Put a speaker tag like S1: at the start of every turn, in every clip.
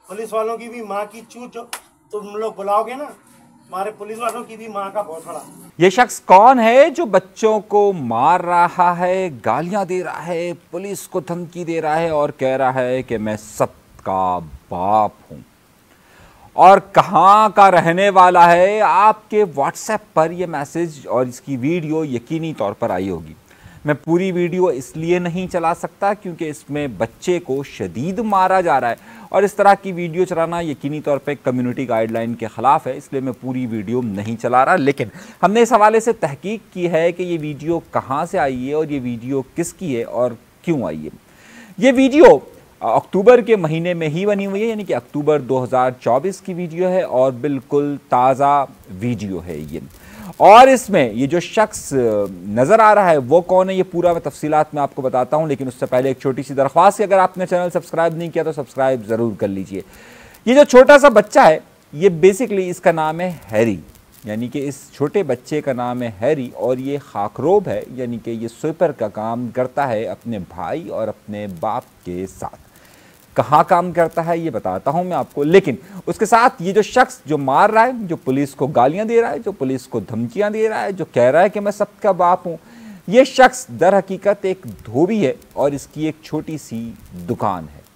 S1: Police वालों की भी माँ की चूत जो तुम लोग बुलाओगे ना, हमारे पुलिस वालों की भी माँ का बहुत बड़ा।
S2: ये शख्स कौन है जो बच्चों को मार रहा है, गालियां दे रहा है, पुलिस को धमकी दे रहा है और कह रहा है कि मैं सबका बाप हूं? और कहां का रहने वाला है? आपके व्हाट्सएप पर यह मैसेज और इसकी वीडियो यकीनी तौर पर आई होगी। मैं पूरी वीडियो इसलिए नहीं चला सकता क्योंकि इसमें बच्चे को शदीद मारा जा रहा है और इस तरह की वीडियो चलाना यकीनी तौर पे कम्युनिटी गाइडलाइन के ख़िलाफ़ है, इसलिए मैं पूरी वीडियो नहीं चला रहा। लेकिन हमने इस हवाले से तहकीक की है कि ये वीडियो कहाँ से आई है और ये वीडियो किसकी है और क्यों आई है। ये वीडियो अक्टूबर के महीने में ही बनी हुई है, यानी कि अक्टूबर 2024 की वीडियो है और बिल्कुल ताज़ा वीडियो है ये। और इसमें ये जो शख्स नज़र आ रहा है वो कौन है, ये पूरा मैं तफसीलात में आपको बताता हूं। लेकिन उससे पहले एक छोटी सी दरख्वास्त है, अगर आपने चैनल सब्सक्राइब नहीं किया तो सब्सक्राइब ज़रूर कर लीजिए। ये जो छोटा सा बच्चा है, ये बेसिकली इसका नाम है हैरी, यानी कि इस छोटे बच्चे का नाम है हैरी और ये खाकरोब है, यानी कि ये स्वीपर का काम करता है अपने भाई और अपने बाप के साथ। कहाँ काम करता है ये बताता हूं मैं आपको। लेकिन उसके साथ ये जो शख्स जो मार रहा है, जो पुलिस को गालियां दे रहा है, जो पुलिस को धमकियां दे रहा है, जो कह रहा है कि मैं सबका बाप हूं, ये शख्स दर हकीकत एक धोबी है और इसकी एक छोटी सी दुकान है।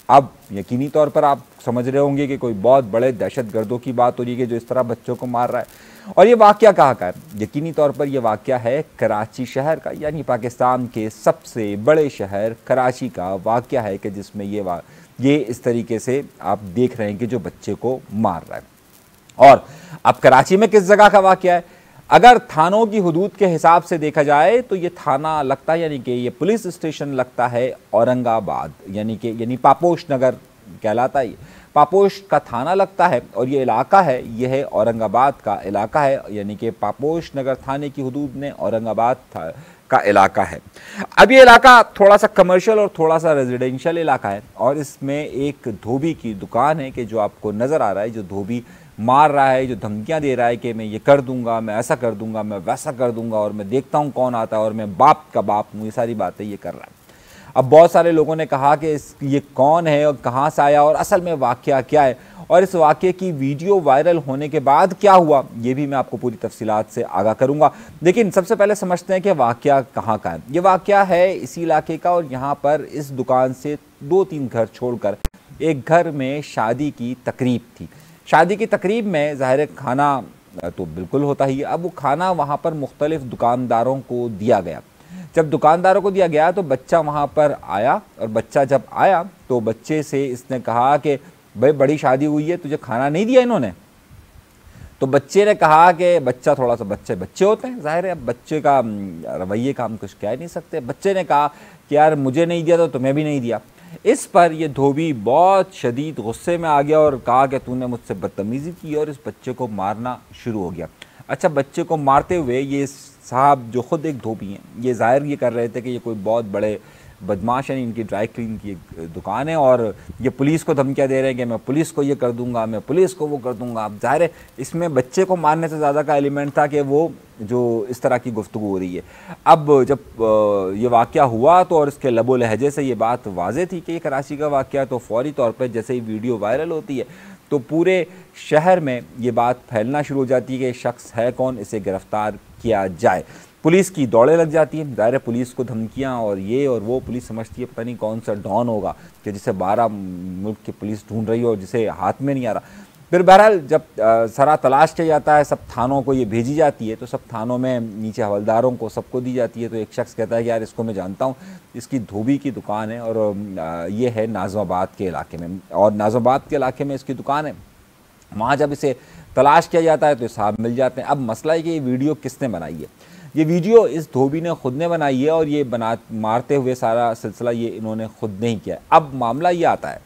S2: अब यकीनी तौर पर आप समझ रहे होंगे कि कोई बहुत बड़े दहशतगर्दों की बात हो रही है कि जो इस तरह बच्चों को मार रहा है। और ये वाक़या कहाँ का है? यकीनी तौर पर यह वाक़या है कराची शहर का, यानी पाकिस्तान के सबसे बड़े शहर कराची का वाक़या है कि जिसमें ये इस तरीके से आप देख रहे हैं कि जो बच्चे को मार रहा है। और अब कराची में किस जगह का वाक़या है? अगर थानों की हदूद के हिसाब से देखा जाए तो ये थाना लगता है, यानी कि ये पुलिस स्टेशन लगता है औरंगाबाद, यानी पापोश नगर कहलाता है। पापोश का थाना लगता है और ये इलाका है, यह है औरंगाबाद का इलाका है, यानी कि पापोश नगर थाने की हदूद में औरंगाबाद का इलाका है। अब ये इलाका थोड़ा सा कमर्शियल और थोड़ा सा रेजिडेंशियल इलाका है और इसमें एक धोबी की दुकान है कि जो आपको नज़र आ रहा है, जो धोबी मार रहा है, जो धमकियां दे रहा है कि मैं ये कर दूंगा, मैं ऐसा कर दूंगा, मैं वैसा कर दूंगा और मैं देखता हूं कौन आता है और मैं बाप का बाप हूँ, ये सारी बातें ये कर रहा है। अब बहुत सारे लोगों ने कहा कि ये कौन है और कहाँ से आया और असल में वाक़या क्या है और इस वाक़े की वीडियो वायरल होने के बाद क्या हुआ, ये भी मैं आपको पूरी तफसीलात से आगाह करूँगा। लेकिन सबसे पहले समझते हैं कि वाक़या कहाँ का है। ये वाक़या है इसी इलाके का और यहाँ पर इस दुकान से 2-3 घर छोड़कर एक घर में शादी की तकरीब थी। शादी की तकरीब में ज़ाहिर खाना तो बिल्कुल होता ही है। अब वो खाना वहाँ पर मुख्तलिफ़ दुकानदारों को दिया गया। जब दुकानदारों को दिया गया तो बच्चा वहाँ पर आया और बच्चा जब आया तो बच्चे से इसने कहा कि भाई बड़ी शादी हुई है, तुझे खाना नहीं दिया इन्होंने? तो बच्चे ने कहा कि बच्चा थोड़ा सा बच्चे होते हैं, जाहिर है अब बच्चे का रवैये का हम कुछ कह नहीं सकते। बच्चे ने कहा कि यार मुझे नहीं दिया तो तुम्हें भी नहीं दिया। इस पर यह धोबी बहुत शदीद गुस्से में आ गया और कहा कि तूने मुझसे बदतमीज़ी की और इस बच्चे को मारना शुरू हो गया। अच्छा, बच्चे को मारते हुए ये साहब जो ख़ुद एक धोबी हैं, ये ज़ाहिर ये कर रहे थे कि ये कोई बहुत बड़े बदमाश हैं, इनकी ड्राई क्लीन की एक दुकान है और ये पुलिस को धमकियाँ दे रहे हैं कि मैं पुलिस को ये कर दूंगा, मैं पुलिस को वो कर दूंगा। अब ज़ाहिर है इसमें बच्चे को मारने से ज़्यादा का एलिमेंट था कि वो जो इस तरह की गुफ्तगू हो रही है। अब जब ये वाक़या हुआ तो और इसके लबो लहजे से ये बात वाज़ेह थी कि ये कराची का वाक़या, तो फ़ौरी तौर पर जैसे ही वीडियो वायरल होती है तो पूरे शहर में ये बात फैलना शुरू हो जाती है कि शख्स है कौन, इसे गिरफ़्तार किया जाए। पुलिस की दौड़े लग जाती हैं, ज़ाहिर पुलिस को धमकियां और ये और वो। पुलिस समझती है पता नहीं कौन सा डॉन होगा कि जिसे 12 मुल्क की पुलिस ढूंढ रही हो और जिसे हाथ में नहीं आ रहा। फिर बहरहाल जब सारा तलाश किया जाता है, सब थानों को ये भेजी जाती है तो सब थानों में नीचे हवलदारों को सबको दी जाती है। तो एक शख्स कहता है कि यार इसको मैं जानता हूँ, इसकी धोबी की दुकान है और ये है नाज़िमाबाद के इलाके में, और नाज़िमाबाद के इलाके में इसकी दुकान है। वहाँ जब इसे तलाश किया जाता है तो साहब मिल जाते हैं। अब मसला है कि ये वीडियो किसने बनाई है? ये वीडियो इस धोबी ने खुद ने बनाई है और ये मारते हुए सारा सिलसिला ये इन्होंने खुद नहीं किया। अब मामला ये आता है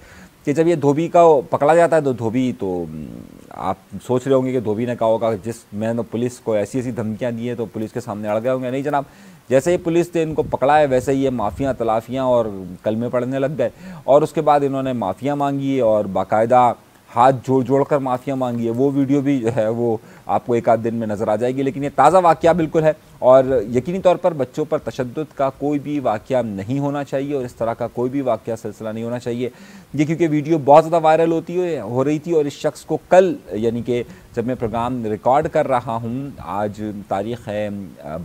S2: कि जब ये धोबी का पकड़ा जाता है तो धोबी, तो आप सोच रहे होंगे कि धोबी ने कहा होगा मैंने पुलिस को ऐसी ऐसी धमकियां दी हैं तो पुलिस के सामने अड़ गए होंगे। नहीं जनाब, जैसे ही पुलिस ने इनको पकड़ा है वैसे ही ये माफ़ियाँ तलाफ़ियाँ और कलमे पढ़ने लग गए और उसके बाद इन्होंने माफ़ियाँ मांगी और बाकायदा हाथ जोड़ कर माफ़ियाँ मांगी है। वो वीडियो भी जो है वो आपको एक आध दिन में नज़र आ जाएगी। लेकिन ये ताज़ा वाक़या बिल्कुल है और यकीनी तौर पर बच्चों पर तशद्दुद का कोई भी वाक़या नहीं होना चाहिए और इस तरह का कोई भी वाक़या सिलसिला नहीं होना चाहिए। ये क्योंकि वीडियो बहुत ज़्यादा वायरल हो रही थी और इस शख्स को कल यानी कि जब मैं प्रोग्राम रिकॉर्ड कर रहा हूँ, आज तारीख़ है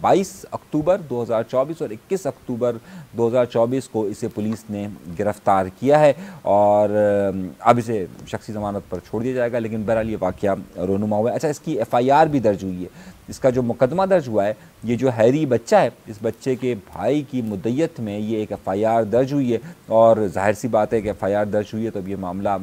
S2: 22 अक्टूबर 2024 और 21 अक्टूबर 2024 को इसे पुलिस ने गिरफ़्तार किया है और अब इसे शख्सी ज़मानत पर छोड़ दिया जाएगा। लेकिन बहरहाल ये वाक़या रोनुमा हुआ है। अच्छा, इसकी FIR भी दर्ज हुई है। इसका जो मुकदमा दर्ज हुआ है, ये जो हैरी बच्चा है, इस बच्चे के भाई की मुद्दत में ये एक FIR दर्ज हुई है और जाहिर सी बात है कि FIR दर्ज हुई है तो अब ये मामला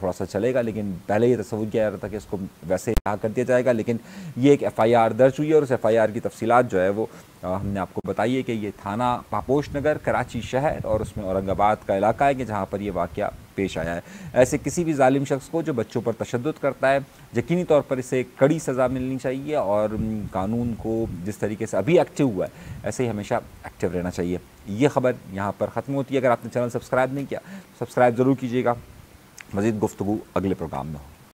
S2: थोड़ा सा चलेगा। लेकिन पहले ये तस्वुर किया जा रहा था कि इसको वैसे रिहा कर दिया जाएगा, लेकिन ये एक FIR दर्ज हुई है और उस FIR की तफसीलात जो है वो हमने आपको बताई है कि ये थाना पापोश नगर कराची शहर और उसमें औरंगाबाद का इलाका है कि जहाँ पर ये वाक़या पेश आया है। ऐसे किसी भी जालिम शख्स को जो बच्चों पर तशद्दुद करता है, यकीनी तौर पर इसे कड़ी सज़ा मिलनी चाहिए और कानून को जिस तरीके से अभी एक्टिव हुआ है ऐसे ही हमेशा एक्टिव रहना चाहिए। ये खबर यहाँ पर ख़त्म होती है। अगर आपने चैनल सब्सक्राइब नहीं किया, सब्सक्राइब ज़रूर कीजिएगा। मज़ीद गुफ्तगू अगले प्रोग्राम में हो।